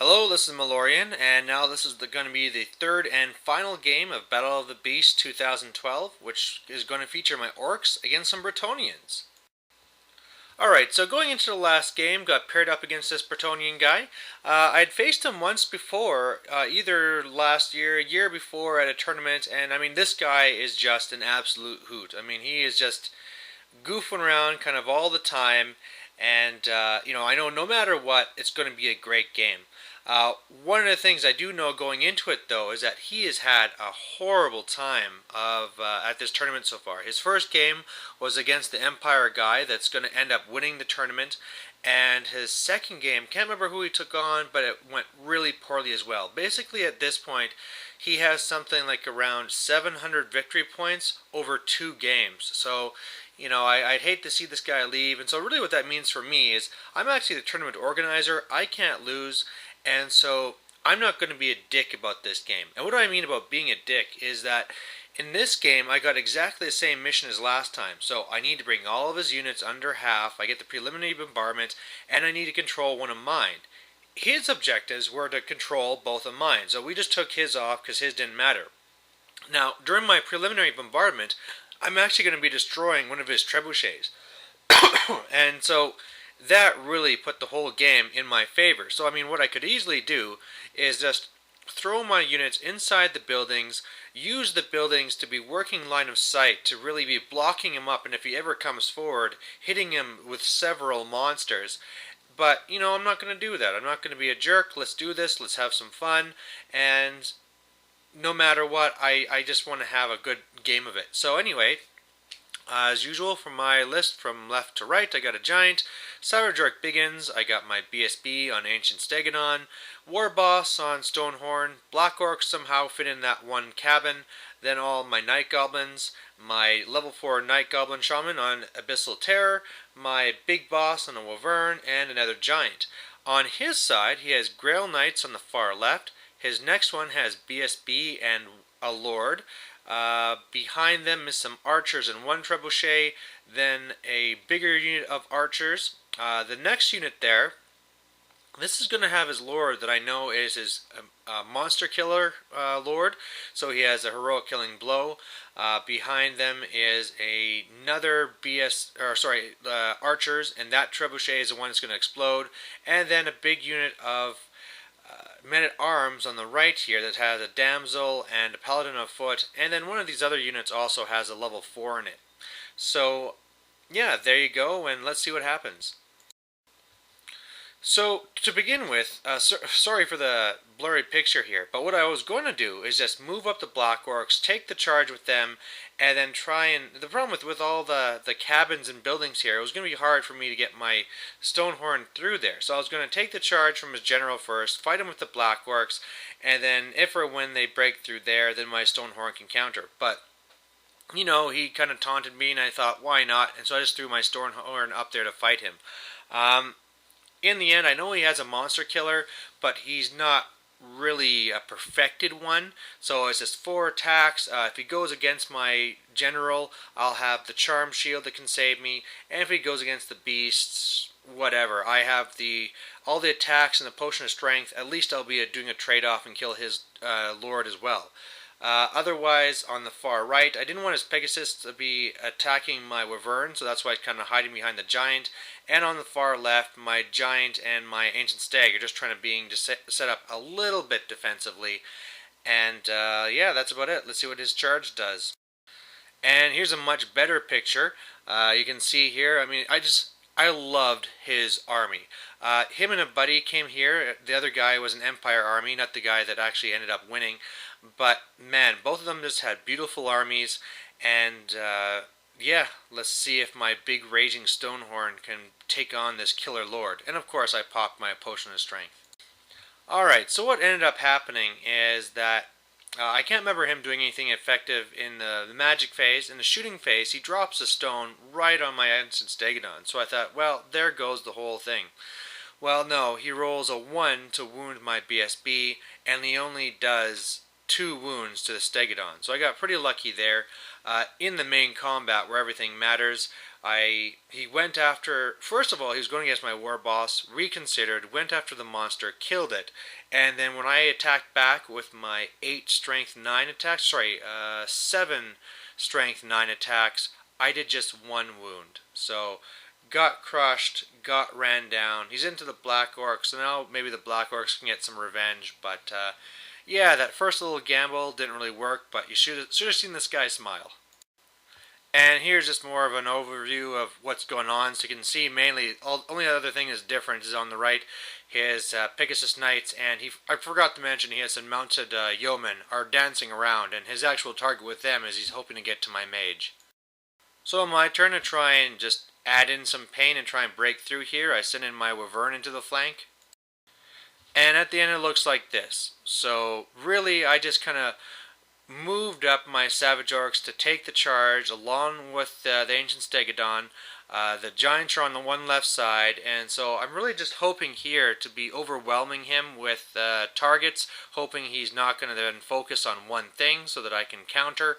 Hello, this is Malorian, and now this is going to be the third and final game of Battle of the Beast 2012, which is going to feature my Orcs against some Bretonians. Alright, so going into the last game, got paired up against this Bretonian guy. I'd faced him once before, either last year, a year before at a tournament, and I mean, this guy is just an absolute hoot. I mean, he is just goofing around kind of all the time, and I know no matter what, it's going to be a great game. One of the things I do know going into it, though, is that he has had a horrible time at this tournament so far. His first game was against the Empire guy that's going to end up winning the tournament, and his second game, can't remember who he took on, but it went really poorly as well. Basically, at this point, he has something like around 700 victory points over 2 games. So, I'd hate to see this guy leave. And so really what that means for me is I'm actually the tournament organizer. I can't lose. And so I'm not going to be a dick about this game. And what do I mean about being a dick is that in this game I got exactly the same mission as last time. So I need to bring all of his units under half. I get the preliminary bombardment. And I need to control one of mine. His objectives were to control both of mine. So we just took his off because his didn't matter. Now, during my preliminary bombardment, I'm actually going to be destroying one of his trebuchets. And so that really put the whole game in my favor. So, I mean, what I could easily do is just throw my units inside the buildings, use the buildings to be working line of sight, to really be blocking him up, and if he ever comes forward, hitting him with several monsters. But, I'm not going to do that. I'm not going to be a jerk. Let's do this. Let's have some fun. And no matter what, I just want to have a good game of it. So anyway, as usual from my list from left to right, I got a Giant, Cyberjork Biggins, I got my BSB on Ancient Stegodon, War Boss on Stonehorn, Black Orcs somehow fit in that one cabin, then all my Night Goblins, my level 4 Night Goblin Shaman on Abyssal Terror, my Big Boss on a Wyvern, and another Giant. On his side, he has Grail Knights on the far left. His next one has BSB and a Lord. Behind them is some archers and one trebuchet, then a bigger unit of archers. The next unit there, this is going to have his Lord that I know is his monster killer Lord. So he has a heroic killing blow. Behind them is another archers, and that trebuchet is the one that's going to explode. And then a big unit of men-at-arms on the right here that has a damsel and a paladin of foot, and then one of these other units also has a level 4 in it. So, yeah, there you go, and let's see what happens. So, to begin with, sorry for the blurry picture here, but what I was going to do is just move up the Black Orcs, take the charge with them, and then try and... The problem with all the cabins and buildings here, it was going to be hard for me to get my Stonehorn through there. So I was going to take the charge from his general first, fight him with the Black Orcs, and then if or when they break through there, then my Stonehorn can counter. But, he kind of taunted me, and I thought, why not? And so I just threw my Stonehorn up there to fight him. In the end, I know he has a monster killer, but he's not really a perfected one. So it's just 4 attacks. If he goes against my general, I'll have the charm shield that can save me. And if he goes against the beasts, whatever. I have all the attacks and the potion of strength. At least I'll be doing a trade-off and kill his lord as well. Otherwise, on the far right, I didn't want his Pegasus to be attacking my Wyvern, so that's why I'm kind of hiding behind the Giant. And on the far left, my Giant and my Ancient Stag are just trying to set up a little bit defensively. And yeah, that's about it. Let's see what his charge does. And here's a much better picture. You can see here, I mean, I loved his army. Him and a buddy came here. The other guy was an Empire army, not the guy that actually ended up winning. But, man, both of them just had beautiful armies. And, yeah, let's see if my big raging Stonehorn can take on this killer lord. And, of course, I popped my potion of strength. Alright, so what ended up happening is that I can't remember him doing anything effective in the magic phase. In the shooting phase, he drops a stone right on my Ancient Stegodon. So I thought, well, there goes the whole thing. Well, no, he rolls a 1 to wound my BSB, and he only does 2 wounds to the Stegodon. So I got pretty lucky there. In the main combat where everything matters, he went after, first of all, he was going against my war boss, reconsidered, went after the monster, killed it, and then when I attacked back with my 8 strength 9 attacks, 7 strength 9 attacks, I did just 1 wound. So got crushed, got ran down. He's into the Black Orcs, so now maybe the Black Orcs can get some revenge, but yeah, that first little gamble didn't really work, but you should have seen this guy smile. And here's just more of an overview of what's going on, so you can see mainly, only other thing is different is on the right, his Pegasus Knights, and I forgot to mention he has some mounted yeomen are dancing around, and his actual target with them is he's hoping to get to my mage. So my turn to try and just add in some pain and try and break through here. I send in my Wyvern into the flank. And at the end it looks like this. So really I just kind of moved up my Savage Orcs to take the charge along with the Ancient Stegodon. The Giants are on the one left side, and so I'm really just hoping here to be overwhelming him with targets, hoping he's not going to then focus on one thing so that I can counter.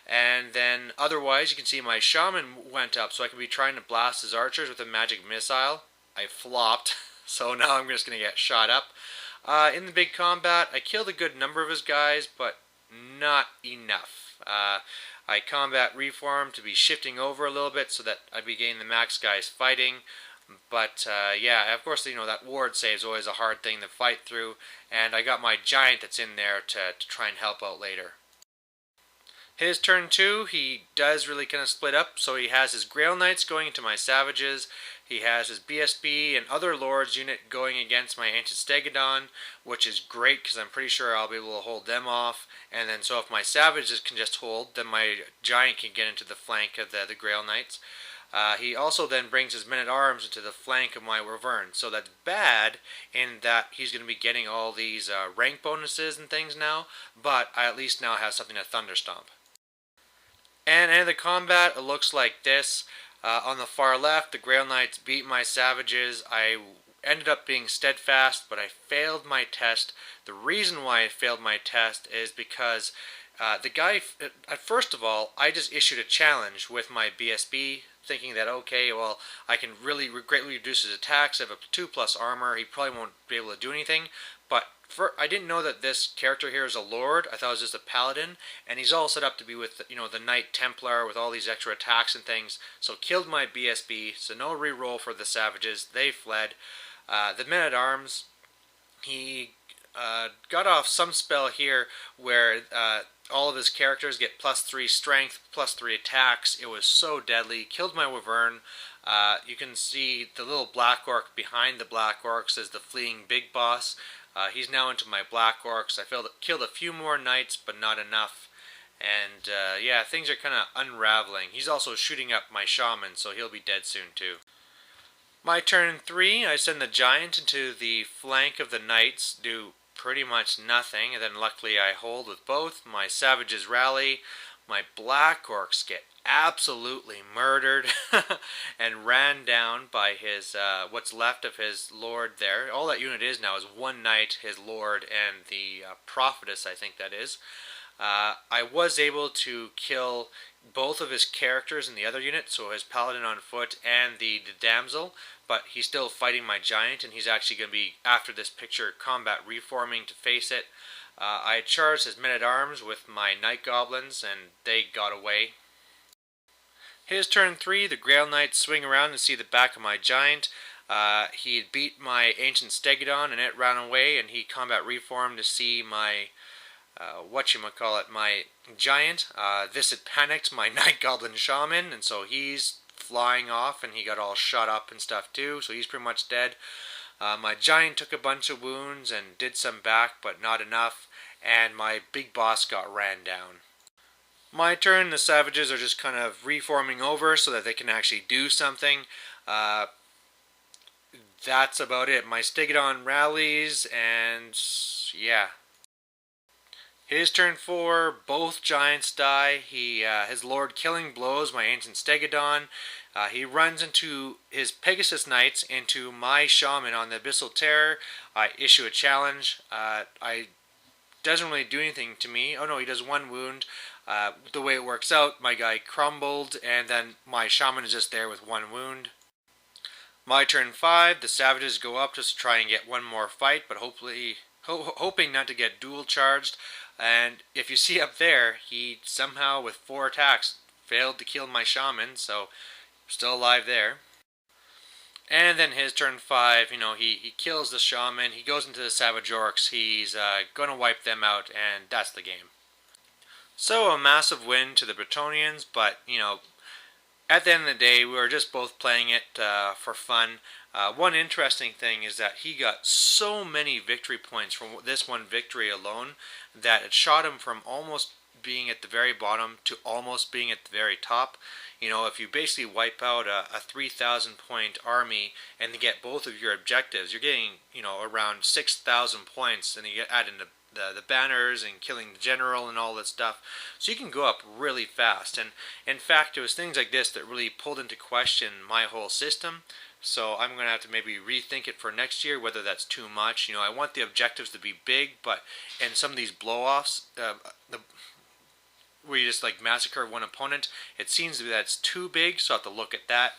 And then otherwise you can see my Shaman went up so I can be trying to blast his archers with a magic missile. I flopped, so now I'm just going to get shot up. In the big combat, I killed a good number of his guys, but not enough. I combat reform to be shifting over a little bit so that I be getting the max guys fighting. But yeah, of course, that ward save is always a hard thing to fight through. And I got my giant that's in there to try and help out later. His turn 2, he does really kind of split up. So he has his Grail Knights going into my Savages. He has his BSB and other Lords unit going against my Ancient Stegodon, which is great because I'm pretty sure I'll be able to hold them off. And then so if my Savages can just hold, then my Giant can get into the flank of the Grail Knights. He also then brings his Men-at-Arms into the flank of my Wyvern. So that's bad in that he's going to be getting all these rank bonuses and things now, but I at least now have something to Thunderstomp. And in the combat, it looks like this. On the far left, the Grail Knights beat my Savages. I ended up being steadfast, but I failed my test. The reason why I failed my test is because the guy, first of all, I just issued a challenge with my BSB, thinking that, okay, well, I can really greatly reduce his attacks. I have a 2+ armor. He probably won't be able to do anything. But I didn't know that this character here is a Lord. I thought it was just a Paladin. And he's all set up to be with, the Knight Templar with all these extra attacks and things. So killed my BSB. So no reroll for the Savages. They fled. The Men-at-Arms, he got off some spell here where all of his characters get +3 strength, +3 attacks. It was so deadly. Killed my Wyvern. You can see the little Black Orc behind the Black Orcs as the fleeing big boss. He's now into my Black Orcs. I killed a few more Knights, but not enough. And yeah, things are kind of unraveling. He's also shooting up my Shaman, so he'll be dead soon too. My turn 3, I send the Giant into the flank of the Knights, do pretty much nothing, and then luckily I hold with both. My Savages rally. My Black Orcs get absolutely murdered and ran down by his what's left of his Lord there. All that unit is now is 1 Knight, his Lord, and the Prophetess, I think that is. I was able to kill both of his characters in the other unit, so his Paladin on foot and the Damsel, but he's still fighting my Giant, and he's actually going to be, after this picture, combat reforming to face it. I charged his Men-at-Arms with my Night Goblins, and they got away. His turn 3, the Grail Knights swing around to see the back of my Giant. He beat my Ancient Stegodon, and it ran away, and he combat reformed to see my, my Giant. This had panicked my Night Goblin Shaman, and so he's flying off, and he got all shot up and stuff too, so he's pretty much dead. My Giant took a bunch of wounds and did some back, but not enough, and my big boss got ran down. My turn, the Savages are just kind of reforming over so that they can actually do something. That's about it. My Stegodon rallies, and yeah. His turn 4, both Giants die. His Lord Killing blows my Ancient Stegodon. He runs into his Pegasus Knights into my Shaman on the Abyssal Terror. I issue a challenge. I doesn't really do anything to me. Oh no, he does 1 wound. The way it works out, my guy crumbled, and then my shaman is just there with 1 wound. My turn 5, the savages go up just to try and get one more fight, but hoping not to get dual charged. And if you see up there, he somehow with 4 attacks failed to kill my shaman, so still alive there. And then his turn 5, he kills the shaman, he goes into the savage orcs, he's gonna wipe them out, and that's the game. So a massive win to the Bretonians, but at the end of the day, we were just both playing it for fun. One interesting thing is that he got so many victory points from this one victory alone that it shot him from almost being at the very bottom to almost being at the very top. If you basically wipe out a 3,000 point army and get both of your objectives, you're getting, around 6,000 points, and you add in the banners and killing the general and all that stuff. So you can go up really fast. And in fact, it was things like this that really pulled into question my whole system. So I'm going to have to maybe rethink it for next year, whether that's too much. I want the objectives to be big, but in some of these blow-offs, where you just like massacre one opponent, it seems to be that it's too big, so I have to look at that.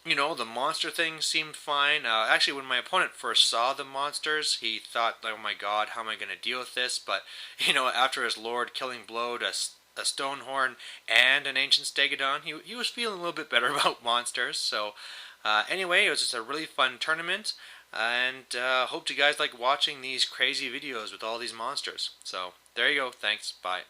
The monster thing seemed fine. Actually, when my opponent first saw the monsters, he thought, oh my god, how am I going to deal with this? But, after his lord killing blow to a Stonehorn and an Ancient Stegodon, he was feeling a little bit better about monsters. So, anyway, it was just a really fun tournament, and hope you guys like watching these crazy videos with all these monsters. So, there you go. Thanks. Bye.